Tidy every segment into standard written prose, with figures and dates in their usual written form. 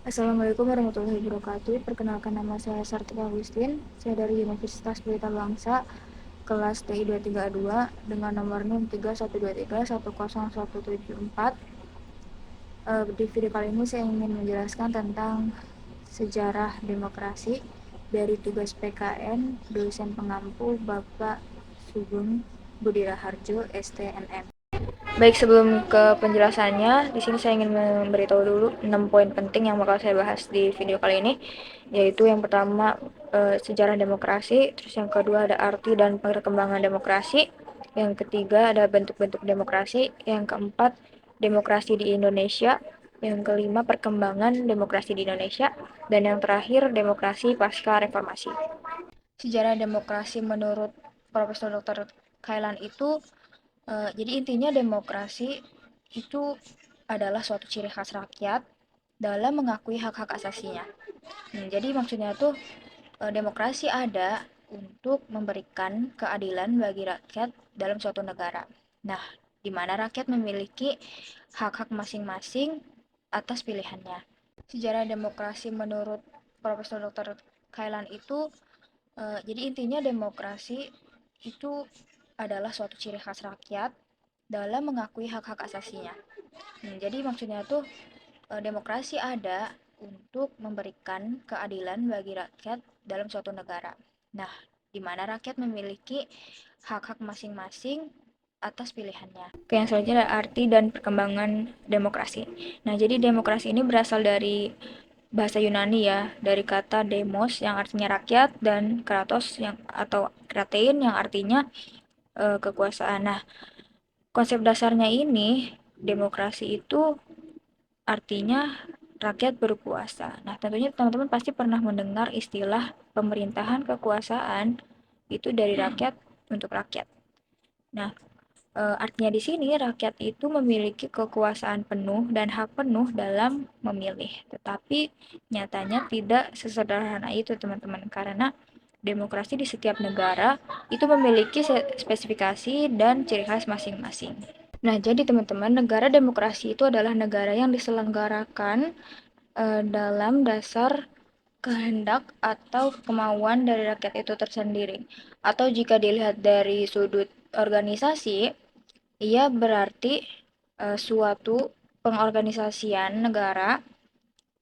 Assalamualaikum warahmatullahi wabarakatuh. Perkenalkan, nama saya Sartika Agustin. Saya dari Universitas Pelita Bangsa, kelas TI 232 dengan nomor NIM 3123100174. Di video kali ini saya ingin menjelaskan tentang sejarah demokrasi dari tugas PKN dosen pengampu Bapak Sugeng Budi Raharjo, STMM. Baik, sebelum ke penjelasannya, di sini saya ingin memberitahu dulu 6 poin penting yang bakal saya bahas di video kali ini, yaitu yang pertama sejarah demokrasi, terus yang kedua ada arti dan perkembangan demokrasi, yang ketiga ada bentuk-bentuk demokrasi, yang keempat demokrasi di Indonesia, yang kelima perkembangan demokrasi di Indonesia, dan yang terakhir demokrasi pasca reformasi. Sejarah demokrasi menurut Profesor Dr. Kailan itu jadi intinya demokrasi itu adalah suatu ciri khas rakyat dalam mengakui hak-hak asasinya. Jadi maksudnya tuh demokrasi ada untuk memberikan keadilan bagi rakyat dalam suatu negara. Nah, di mana rakyat memiliki hak-hak masing-masing atas pilihannya. Sejarah demokrasi menurut Profesor Dr. Kailan itu jadi intinya demokrasi itu adalah suatu ciri khas rakyat dalam mengakui hak-hak asasinya. Jadi maksudnya tuh demokrasi ada untuk memberikan keadilan bagi rakyat dalam suatu negara. Nah, di mana rakyat memiliki hak-hak masing-masing atas pilihannya. Oke, yang selanjutnya ada arti dan perkembangan demokrasi. Nah, jadi demokrasi ini berasal dari bahasa Yunani ya, dari kata demos yang artinya rakyat dan kratos yang atau kratein yang artinya kekuasaan. Nah, konsep dasarnya ini demokrasi itu artinya rakyat berkuasa. Nah, tentunya teman-teman pasti pernah mendengar istilah pemerintahan kekuasaan itu dari rakyat untuk rakyat. Nah, artinya di sini rakyat itu memiliki kekuasaan penuh dan hak penuh dalam memilih. Tetapi nyatanya tidak sesederhana itu, teman-teman, karena demokrasi di setiap negara itu memiliki spesifikasi dan ciri khas masing-masing. Nah, jadi teman-teman, negara demokrasi itu adalah negara yang diselenggarakan dalam dasar kehendak atau kemauan dari rakyat itu tersendiri. Atau jika dilihat dari sudut organisasi, ia berarti suatu pengorganisasian negara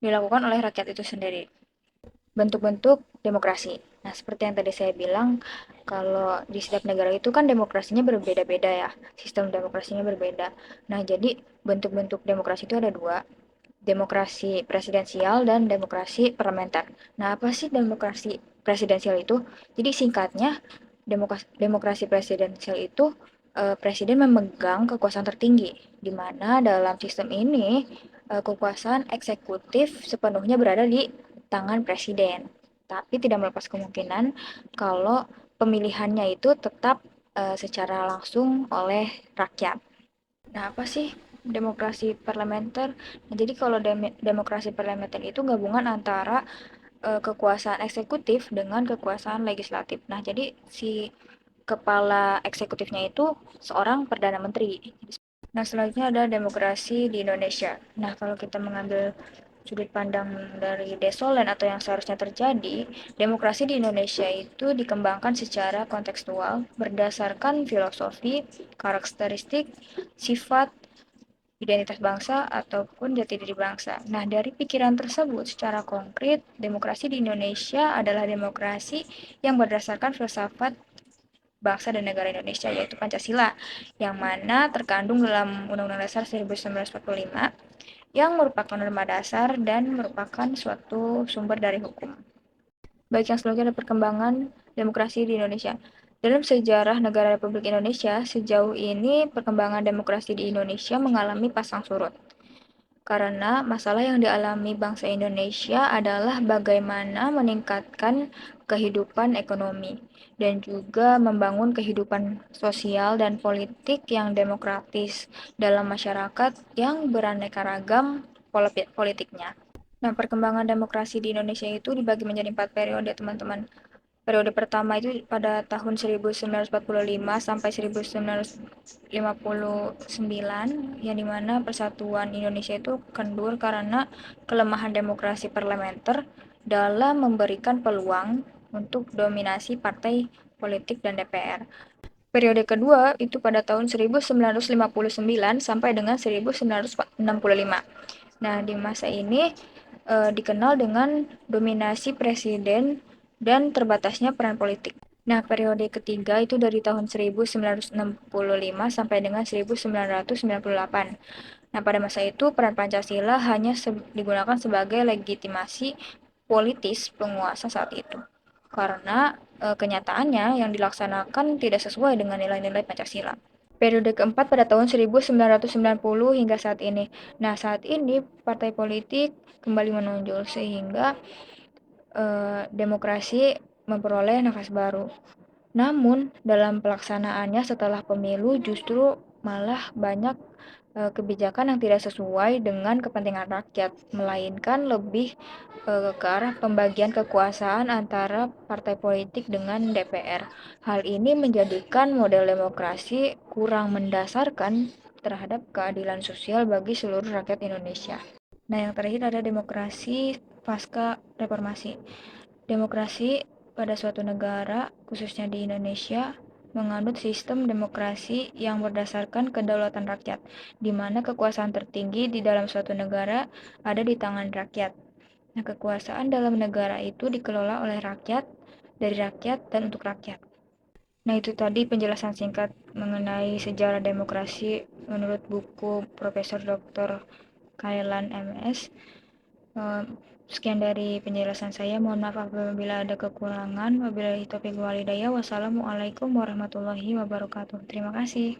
dilakukan oleh rakyat itu sendiri. Bentuk-bentuk demokrasi. Nah, seperti yang tadi saya bilang, kalau di setiap negara itu kan demokrasinya berbeda-beda ya, sistem demokrasinya berbeda. Nah, jadi bentuk-bentuk demokrasi itu ada dua, demokrasi presidensial dan demokrasi parlementer. Nah, apa sih demokrasi presidensial itu? Jadi singkatnya, demokrasi presidensial itu presiden memegang kekuasaan tertinggi, di mana dalam sistem ini kekuasaan eksekutif sepenuhnya berada di tangan presiden. Tapi tidak melepas kemungkinan kalau pemilihannya itu tetap secara langsung oleh rakyat. Nah, apa sih demokrasi parlementer? Nah, jadi kalau demokrasi parlementer itu gabungan antara kekuasaan eksekutif dengan kekuasaan legislatif. Nah, jadi si kepala eksekutifnya itu seorang perdana menteri. Nah, selanjutnya ada demokrasi di Indonesia. Nah, kalau kita mengambil sudut pandang dari Desolen atau yang seharusnya terjadi, demokrasi di Indonesia itu dikembangkan secara kontekstual berdasarkan filosofi, karakteristik, sifat, identitas bangsa, ataupun jati diri bangsa. Nah, dari pikiran tersebut secara konkret, demokrasi di Indonesia adalah demokrasi yang berdasarkan filsafat bangsa dan negara Indonesia, yaitu Pancasila, yang mana terkandung dalam Undang-Undang Dasar 1945 yang merupakan norma dasar dan merupakan suatu sumber dari hukum. Baik, yang selanjutnya ada perkembangan demokrasi di Indonesia. Dalam sejarah negara Republik Indonesia, sejauh ini perkembangan demokrasi di Indonesia mengalami pasang surut. Karena masalah yang dialami bangsa Indonesia adalah bagaimana meningkatkan kehidupan ekonomi dan juga membangun kehidupan sosial dan politik yang demokratis dalam masyarakat yang beraneka ragam politiknya. Nah, perkembangan demokrasi di Indonesia itu dibagi menjadi 4 periode, teman-teman. Periode pertama itu pada tahun 1945 sampai 1959, yang dimana persatuan Indonesia itu kendur karena kelemahan demokrasi parlementer dalam memberikan peluang untuk dominasi partai politik dan DPR. Periode kedua itu pada tahun 1959 sampai dengan 1965. Nah, di masa ini dikenal dengan dominasi presiden dan terbatasnya peran politik. Nah, periode ketiga itu dari tahun 1965 sampai dengan 1998. Nah, pada masa itu peran Pancasila hanya digunakan sebagai legitimasi politis penguasa saat itu. Karena kenyataannya yang dilaksanakan tidak sesuai dengan nilai-nilai Pancasila. Periode keempat pada tahun 1990 hingga saat ini. Nah, saat ini partai politik kembali menonjol sehingga demokrasi memperoleh nafas baru. Namun, dalam pelaksanaannya setelah pemilu justru malah banyak kebijakan yang tidak sesuai dengan kepentingan rakyat, melainkan lebih ke arah pembagian kekuasaan antara partai politik dengan DPR. Hal ini menjadikan model demokrasi kurang mendasarkan terhadap keadilan sosial bagi seluruh rakyat Indonesia. Nah, yang terakhir ada demokrasi pasca reformasi. Demokrasi pada suatu negara, khususnya di Indonesia, menganut sistem demokrasi yang berdasarkan kedaulatan rakyat, di mana kekuasaan tertinggi di dalam suatu negara ada di tangan rakyat. Nah, kekuasaan dalam negara itu dikelola oleh rakyat, dari rakyat, dan untuk rakyat. Nah, itu tadi penjelasan singkat mengenai sejarah demokrasi menurut buku Profesor Dr. Kailan MS. Sekian dari penjelasan saya. Mohon maaf apabila ada kekurangan. Wabillahi taufiq walhidayah. Wassalamualaikum warahmatullahi wabarakatuh. Terima kasih.